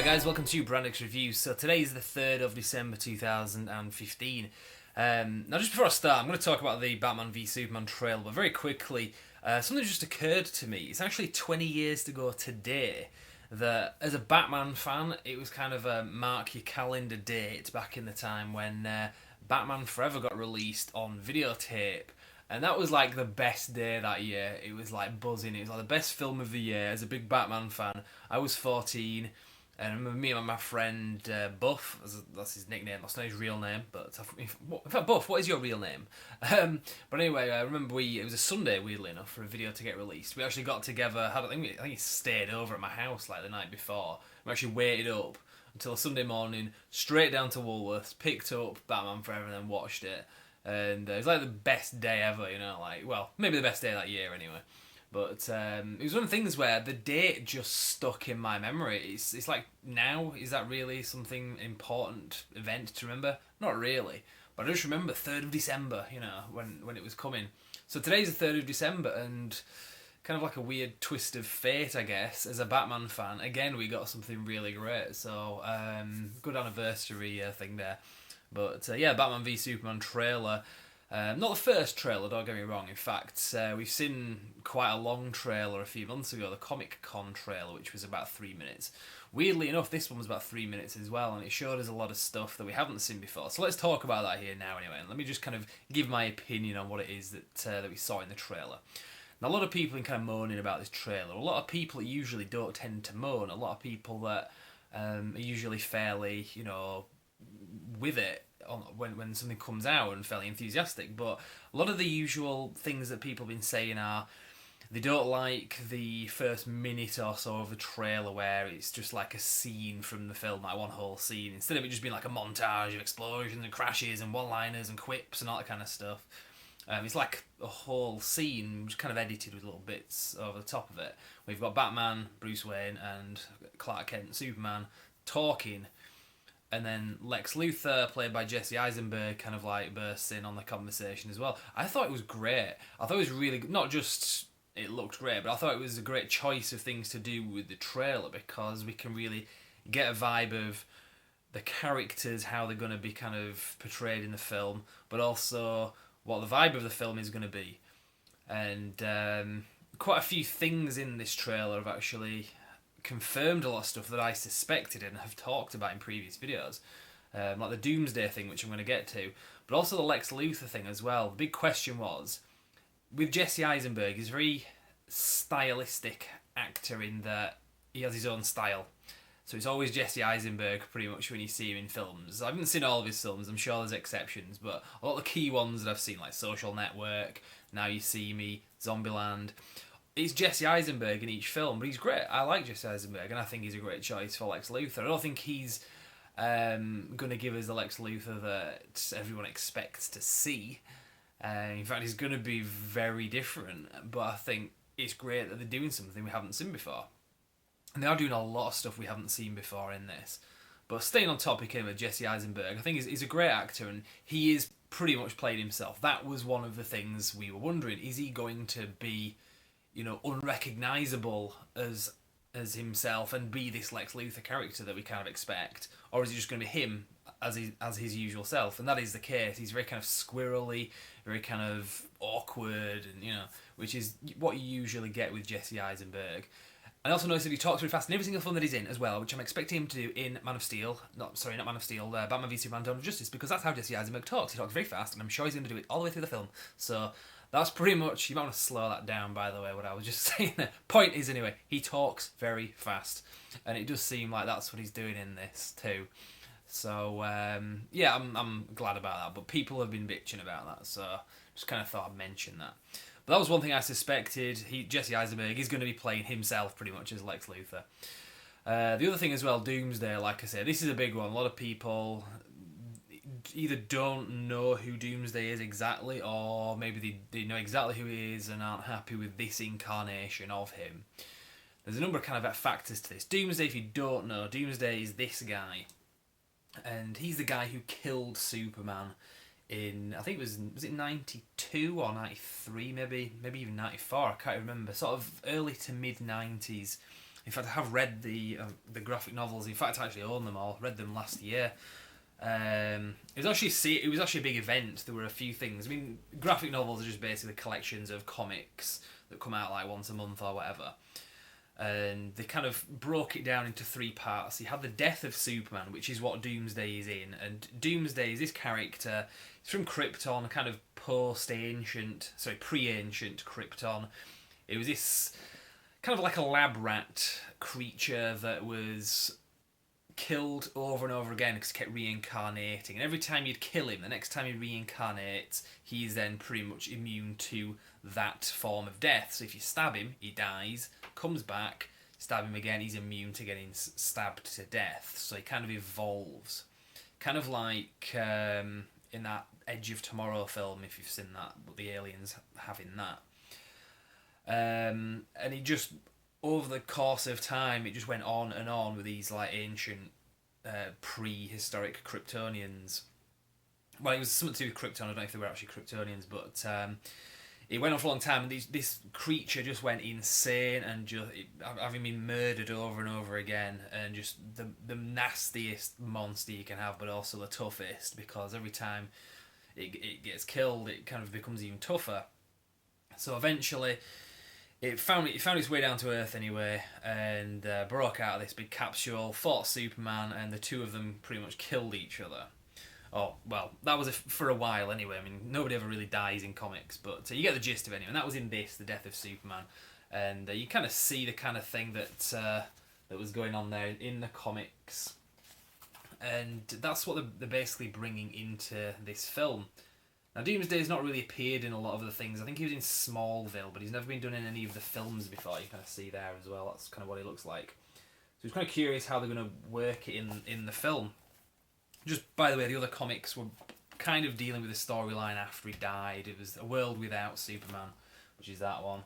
Guys, welcome to Brandix Reviews. So today is the 3rd of December 2015. Now just before I start, I'm going to talk about the Batman v Superman trailer, but very quickly, something just occurred to me. It's actually 20 years to go today that, as a Batman fan, it was kind of a mark your calendar date back in the time when Batman Forever got released on videotape. And that was like the best day that year. It was like buzzing. It was like the best film of the year. As a big Batman fan, I was 14. And I remember me and my friend Buff, that's his nickname, that's not his real name, but in fact, Buff, what is your real name? But anyway, I remember it was a Sunday, weirdly enough, for a video to get released. We actually got together, I think he stayed over at my house like the night before. We actually waited up until a Sunday morning, straight down to Woolworths, picked up Batman Forever and then watched it. And it was like the best day ever, well, maybe the best day of that year anyway. But it was one of the things where the date just stuck in my memory. It's like, now, is that really something important event to remember? Not really. But I just remember 3rd of December, when it was coming. So today's the 3rd of December, and kind of like a weird twist of fate, I guess. As a Batman fan, again, we got something really great. So, good anniversary thing there. But yeah, Batman v Superman trailer. Not the first trailer, don't get me wrong. In fact, we've seen quite a long trailer a few months ago, the Comic Con trailer, which was about 3 minutes. Weirdly enough, this one was about 3 minutes as well, and it showed us a lot of stuff that we haven't seen before. So let's talk about that here now anyway, and let me just kind of give my opinion on what it is that we saw in the trailer. Now, a lot of people are kind of moaning about this trailer. A lot of people usually don't tend to moan. A lot of people that are usually fairly, with it when something comes out and fairly enthusiastic, but a lot of the usual things that people have been saying are they don't like the first minute or so of the trailer where it's just like a scene from the film, like one whole scene, instead of it just being like a montage of explosions and crashes and one-liners and quips and all that kind of stuff. It's like a whole scene just kind of edited with little bits over the top of it. We've got Batman, Bruce Wayne and Clark Kent and Superman talking, and then Lex Luthor, played by Jesse Eisenberg, kind of like bursts in on the conversation as well. I thought it was great. I thought it was really good. Not just it looked great, but I thought it was a great choice of things to do with the trailer, because we can really get a vibe of the characters, how they're going to be kind of portrayed in the film, but also what the vibe of the film is going to be. And quite a few things in this trailer have actually confirmed a lot of stuff that I suspected and have talked about in previous videos, like the Doomsday thing, which I'm going to get to, but also the Lex Luthor thing as well. The big question was, with Jesse Eisenberg, he's a very stylistic actor in that he has his own style. So it's always Jesse Eisenberg pretty much when you see him in films. I haven't seen all of his films, I'm sure there's exceptions, but a lot of the key ones that I've seen, like Social Network, Now You See Me, Zombieland, it's Jesse Eisenberg in each film, but he's great. I like Jesse Eisenberg, and I think he's a great choice for Lex Luthor. I don't think he's going to give us the Lex Luthor that everyone expects to see. In fact, he's going to be very different, but I think it's great that they're doing something we haven't seen before. And they are doing a lot of stuff we haven't seen before in this. But staying on topic here with Jesse Eisenberg, I think he's a great actor, and he is pretty much played himself. That was one of the things we were wondering. Is he going to be unrecognisable as himself and be this Lex Luthor character that we kind of expect, or is he just going to be him as his usual self? And that is the case. He's very kind of squirrely, very kind of awkward, and which is what you usually get with Jesse Eisenberg. I also noticed that he talks really fast in every single film that he's in as well, which I'm expecting him to do in Man of Steel. Not Man of Steel, Batman v Superman: Dawn of Justice, because that's how Jesse Eisenberg talks. He talks very fast, and I'm sure he's going to do it all the way through the film. So that's pretty much, you might want to slow that down, by the way, what I was just saying there. Point is, anyway, he talks very fast, and it does seem like that's what he's doing in this too. So, yeah, I'm glad about that, but people have been bitching about that, so just kind of thought I'd mention that. But that was one thing I suspected. Jesse Eisenberg is going to be playing himself pretty much as Lex Luthor. The other thing as well, Doomsday, like I said, this is a big one. A lot of people either don't know who Doomsday is exactly, or maybe they know exactly who he is and aren't happy with this incarnation of him. There's a number of kind of factors to this. Doomsday, if you don't know, Doomsday is this guy, and he's the guy who killed Superman in, I think was it 92 or 93, maybe even 94, I can't remember, sort of early to mid 90s. In fact, I have read the graphic novels. In fact, I actually own them all. Read them last year. It was actually a big event. There were a few things. I mean, graphic novels are just basically collections of comics that come out like once a month or whatever. And they kind of broke it down into 3 parts. You had the death of Superman, which is what Doomsday is in. And Doomsday is this character. He's from Krypton, kind of pre-ancient Krypton. It was this kind of like a lab rat creature that was killed over and over again because he kept reincarnating. And every time you'd kill him, the next time he reincarnates, he's then pretty much immune to that form of death. So if you stab him, he dies, comes back, stab him again, he's immune to getting stabbed to death. So he kind of evolves. Kind of like in that Edge of Tomorrow film, if you've seen that, but the aliens having that. And he just, over the course of time, it just went on and on with these like ancient, prehistoric Kryptonians. Well, it was something to do with Krypton. I don't know if they were actually Kryptonians, but it went on for a long time. And this creature just went insane and just having been murdered over and over again, and just the nastiest monster you can have, but also the toughest, because every time it gets killed, it kind of becomes even tougher. So eventually, it found its way down to Earth anyway, and broke out of this big capsule, fought Superman, and the two of them pretty much killed each other. Oh, well, that was for a while anyway. I mean, nobody ever really dies in comics, but you get the gist of it anyway. And that was in this, The Death of Superman. And you kind of see the kind of thing that was going on there in the comics. And that's what they're basically bringing into this film. Now, Doomsday's not really appeared in a lot of the things. I think he was in Smallville, but he's never been done in any of the films before. You kind of see there as well. That's kind of what he looks like. So it's kind of curious how they're going to work it in the film. Just, by the way, the other comics were kind of dealing with the storyline after he died. It was A World Without Superman, which is that one.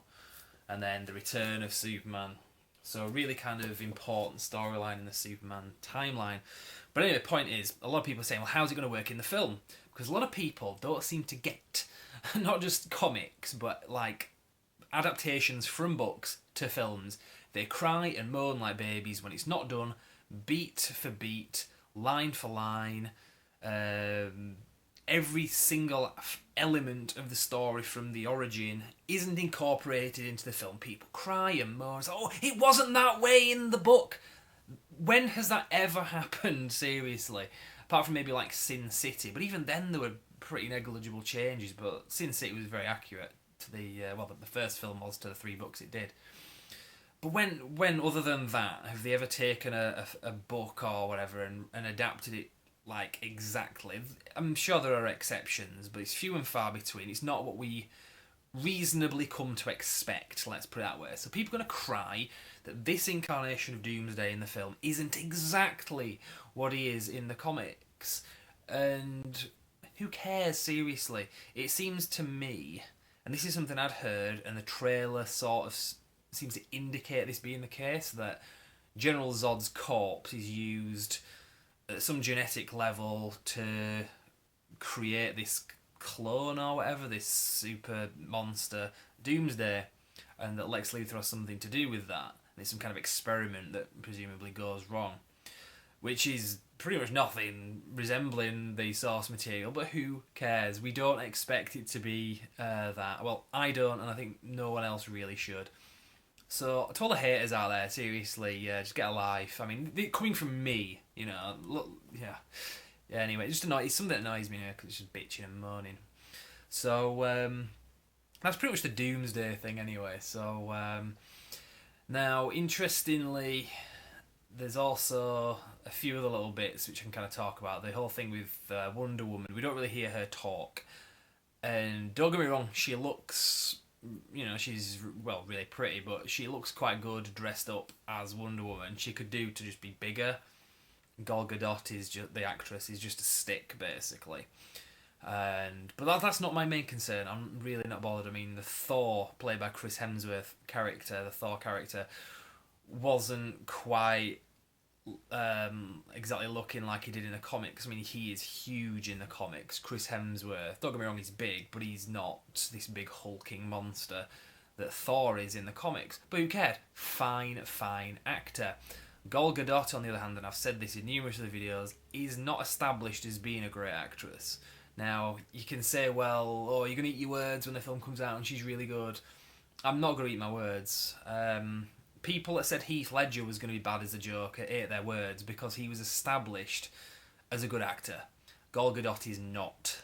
And then The Return of Superman. So a really kind of important storyline in the Superman timeline. But anyway, the point is, a lot of people are saying, well, how's it going to work in the film? Because a lot of people don't seem to get, not just comics, but like adaptations from books to films. They cry and moan like babies when it's not done, beat for beat, line for line. Every single element of the story from the origin isn't incorporated into the film. People cry and moan, oh, it wasn't that way in the book. When has that ever happened, seriously? Apart from maybe like Sin City, but even then there were pretty negligible changes, but Sin City was very accurate to the first film was to the 3 books it did. But when other than that, have they ever taken a book or whatever and adapted it like exactly? I'm sure there are exceptions, but it's few and far between. It's not what we reasonably come to expect, let's put it that way. So people are going to cry that this incarnation of Doomsday in the film isn't exactly what he is in the comics. And who cares, seriously? It seems to me, and this is something I'd heard, and the trailer sort of seems to indicate this being the case, that General Zod's corpse is used at some genetic level to create this clone or whatever, this super monster Doomsday, and that Lex Luthor has something to do with that. It's some kind of experiment that presumably goes wrong, which is pretty much nothing resembling the source material, but who cares? We don't expect it to be that. Well, I don't, and I think no one else really should. So, to all the haters out there, seriously, just get a life. I mean, coming from me, look, yeah. Anyway, it's something that annoys me now, because it's just bitching and moaning. So, that's pretty much the Doomsday thing anyway. So, now, interestingly, there's also a few other little bits which I can kind of talk about. The whole thing with Wonder Woman, we don't really hear her talk. And don't get me wrong, she looks, she's, well, really pretty, but she looks quite good dressed up as Wonder Woman. She could do to just be bigger. Gal Gadot is just, the actress, is just a stick, basically. But that's not my main concern. I'm really not bothered. I mean, the Thor, played by Chris Hemsworth character, the Thor character, wasn't quite exactly looking like he did in the comics. I mean, he is huge in the comics. Chris Hemsworth, don't get me wrong, he's big, but he's not this big hulking monster that Thor is in the comics. But who cared? Fine actor. Gal Gadot, on the other hand, and I've said this in numerous other videos, is not established as being a great actress. Now, you can say, well, oh, you're going to eat your words when the film comes out and she's really good. I'm not going to eat my words. People that said Heath Ledger was going to be bad as a Joker ate their words because he was established as a good actor. Gal Gadot is not.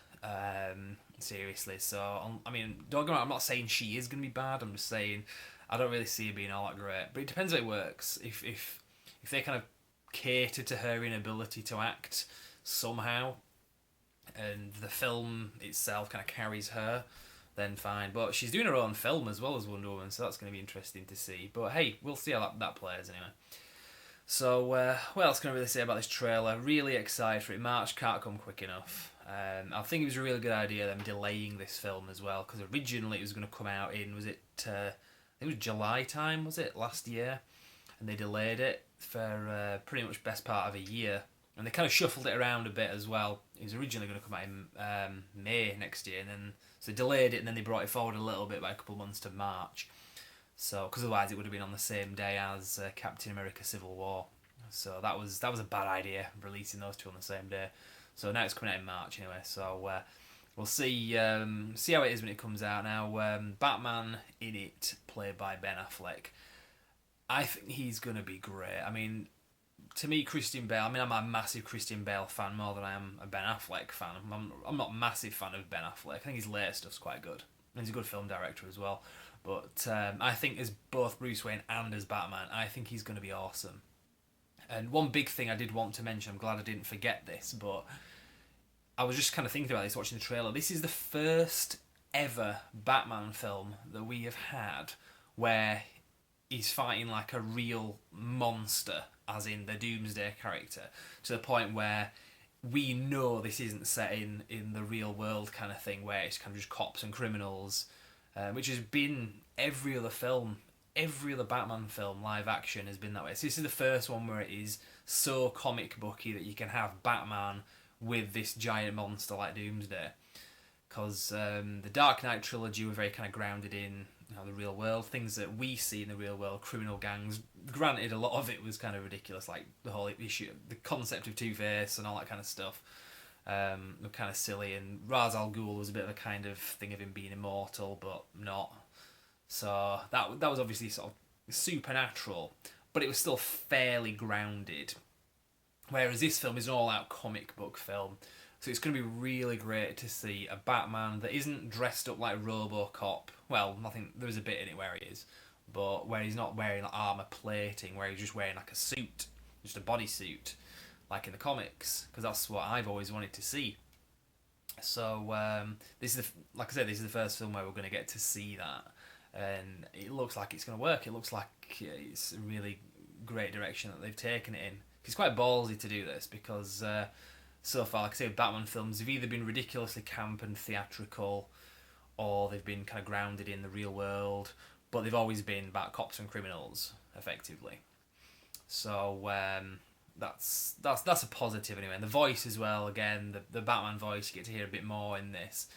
Seriously. So, I mean, don't get me wrong, I'm not saying she is going to be bad. I'm just saying I don't really see her being all that great. But it depends how it works. If they kind of cater to her inability to act somehow, and the film itself kind of carries her, then fine. But she's doing her own film as well as Wonder Woman, so that's going to be interesting to see. But hey, we'll see how that plays anyway. So, what else can I really say about this trailer? Really excited for it. March can't come quick enough. I think it was a really good idea them delaying this film as well, because originally it was going to come out in, was it, I think it was July time, was it, last year? And they delayed it for pretty much best part of a year. And they kind of shuffled it around a bit as well. It was originally going to come out in May next year, and then so they delayed it, and then they brought it forward a little bit by a couple of months to March. So, because otherwise it would have been on the same day as Captain America: Civil War. So that was a bad idea, releasing those two on the same day. So now it's coming out in March anyway. So we'll see how it is when it comes out. Now, Batman in it, played by Ben Affleck. I think he's going to be great. I mean, to me, Christian Bale, I'm a massive Christian Bale fan more than I am a Ben Affleck fan. I'm not a massive fan of Ben Affleck. I think his later stuff's quite good. And he's a good film director as well. But I think as both Bruce Wayne and as Batman, I think he's going to be awesome. And one big thing I did want to mention, I'm glad I didn't forget this, but I was just kind of thinking about this watching the trailer. This is the first ever Batman film that we have had where he's fighting like a real monster, as in the Doomsday character, to the point where we know this isn't set in the real world kind of thing, where it's kind of just cops and criminals, which has been every other film. Every other Batman film, live action, has been that way. So this is the first one where it is so comic booky that you can have Batman with this giant monster like Doomsday. Because the Dark Knight trilogy were very kind of grounded in the real world, things that we see in the real world, criminal gangs. Granted, a lot of it was kind of ridiculous, like the whole issue, the concept of Two-Face and all that kind of stuff. Were kind of silly, and Ra's al Ghul was a bit of a kind of thing of him being immortal, but not. So that was obviously sort of supernatural, but it was still fairly grounded. Whereas this film is an all-out comic book film, so it's going to be really great to see a Batman that isn't dressed up like RoboCop. Well, I think there is a bit in it where he is, but where he's not wearing like armor plating, where he's just wearing like a suit, just a bodysuit, like in the comics, because that's what I've always wanted to see. So this is like I said, this is the first film where we're going to get to see that. And it looks like it's going to work. It looks like it's a really great direction that they've taken it in. It's quite ballsy to do this because so far, like I say, Batman films have either been ridiculously camp and theatrical, or they've been kind of grounded in the real world, but they've always been about cops and criminals, effectively. So that's a positive anyway. And the voice as well, again, the Batman voice, you get to hear a bit more in this.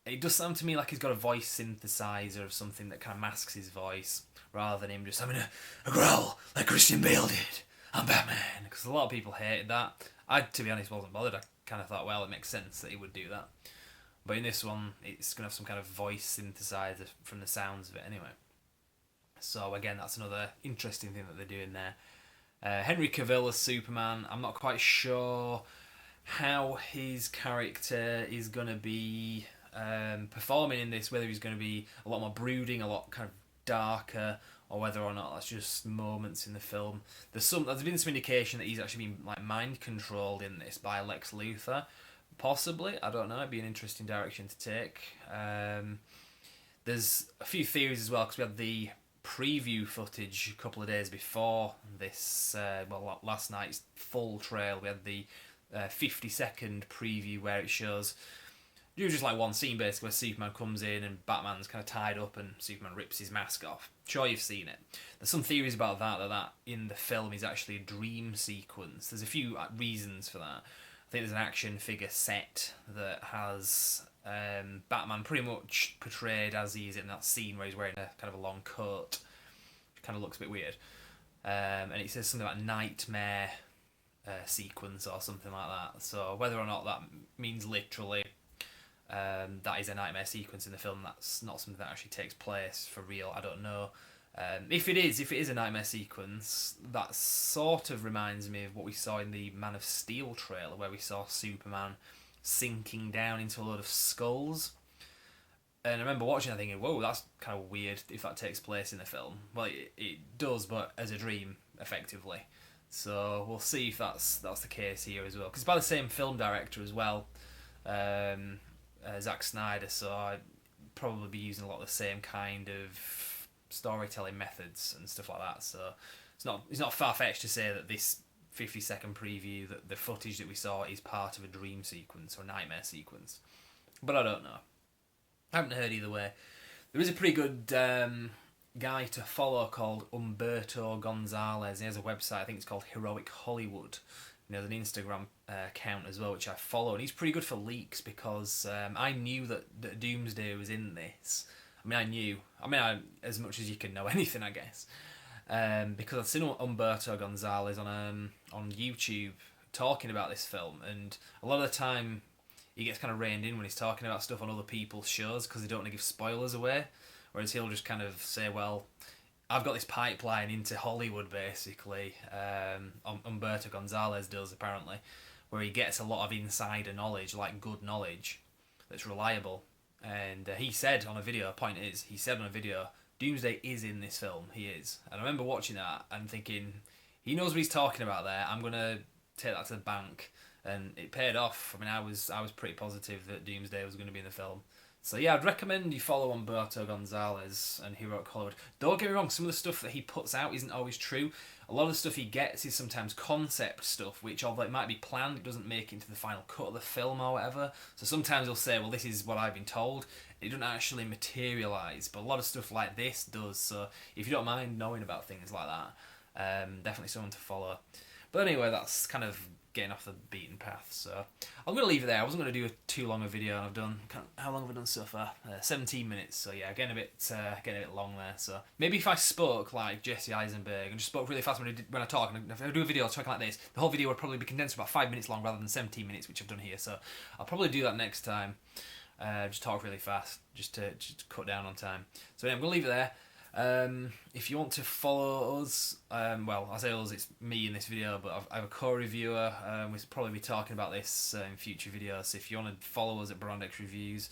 It does sound to me like he's got a voice synthesizer of something that kind of masks his voice, rather than him just having a growl like Christian Bale did. I'm Batman. Because a lot of people hated that. I, to be honest, wasn't bothered. I kind of thought, well, it makes sense that he would do that. But in this one, it's going to have some kind of voice synthesizer from the sounds of it anyway. So again, that's another interesting thing that they're doing there. Henry Cavill as Superman, I'm not quite sure how his character is going to be performing in this, whether he's going to be a lot more brooding, a lot kind of darker, or whether or not that's just moments in the film. There's been some indication that he's actually been like mind controlled in this by Lex Luthor, possibly. I don't know. It'd be an interesting direction to take. There's a few theories as well, because we had the preview footage a couple of days before this. Last night's full trail. We had the 50-second preview where it shows. You just like one scene basically where Superman comes in and Batman's kind of tied up and Superman rips his mask off. Sure, you've seen it. There's some theories about that in the film is actually a dream sequence. There's a few reasons for that. think there's an action figure set that has Batman pretty much portrayed as he is in that scene where he's wearing a kind of a long coat, which kind of looks a bit weird. And it says something about nightmare sequence or something like that. So whether or not that means literally that is a nightmare sequence in the film, that's not something that actually takes place for real, I don't know. If it is a nightmare sequence, that sort of reminds me of what we saw in the Man of Steel trailer, where we saw Superman sinking down into a load of skulls. And I remember watching that thinking, whoa, that's kind of weird if that takes place in the film. Well, it does, but as a dream, effectively. So we'll see if that's the case here as well. Because it's by the same film director as well, Zack Snyder, so I'd probably be using a lot of the same kind of storytelling methods and stuff like that. So it's not far-fetched to say that this 50-second preview, that the footage that we saw is part of a dream sequence or nightmare sequence. But I don't know. I haven't heard either way. There is a pretty good guy to follow called Umberto Gonzalez. He has a website, I think it's called Heroic Hollywood. There's an Instagram account as well, which I follow, and he's pretty good for leaks because I knew that Doomsday was in this. I as much as you can know anything, I guess. Because I've seen Umberto Gonzalez on YouTube talking about this film, and a lot of the time he gets kind of reined in when he's talking about stuff on other people's shows because they don't want to give spoilers away. Whereas he'll just kind of say, well, I've got this pipeline into Hollywood, basically. Umberto Gonzalez does, apparently, where he gets a lot of insider knowledge, like good knowledge, that's reliable. And he said on a video, Doomsday is in this film. He is. And I remember watching that and thinking, he knows what he's talking about there. I'm going to take that to the bank. And it paid off. I was pretty positive that Doomsday was going to be in the film. So yeah, I'd recommend you follow Umberto Gonzalez and Heroic Hollywood. Don't get me wrong, some of the stuff that he puts out isn't always true. A lot of the stuff he gets is sometimes concept stuff, which although it might be planned, it doesn't make it into the final cut of the film or whatever. So sometimes he'll say, well, this is what I've been told. It doesn't actually materialise, but a lot of stuff like this does. So if you don't mind knowing about things like that, definitely someone to follow. But anyway, that's kind of getting off the beaten path, so I'm going to leave it there. I wasn't going to do too long a video, and I've done, how long have I done so far? 17 minutes, so yeah, getting a bit long there. So maybe if I spoke like Jesse Eisenberg and just spoke really fast when I talk, and if I do a video talking like this, the whole video would probably be condensed to about 5 minutes long rather than 17 minutes, which I've done here. So I'll probably do that next time. Just talk really fast, just to cut down on time. So yeah, I'm going to leave it there. If you want to follow us, well, I say us, it's me in this video, but I have a co-reviewer. We'll probably be talking about this in future videos. So if you want to follow us at Brandex Reviews,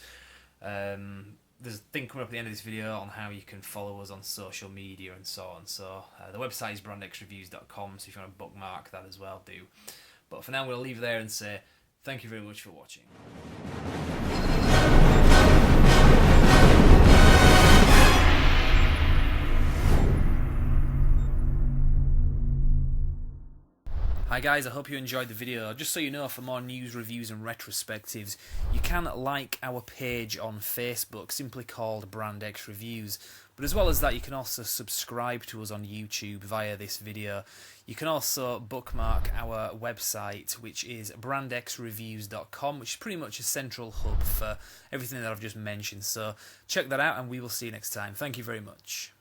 there's a thing coming up at the end of this video on how you can follow us on social media and so on. So the website is brandexreviews.com, so if you want to bookmark that as well, do. But for now, I'm going to leave it there and say thank you very much for watching. Hi guys, I hope you enjoyed the video. Just so you know, for more news, reviews and retrospectives, you can like our page on Facebook, simply called Brandex Reviews. But as well as that, you can also subscribe to us on YouTube via this video. You can also bookmark our website, which is brandexreviews.com, which is pretty much a central hub for everything that I've just mentioned. So check that out, and we will see you next time. Thank you very much.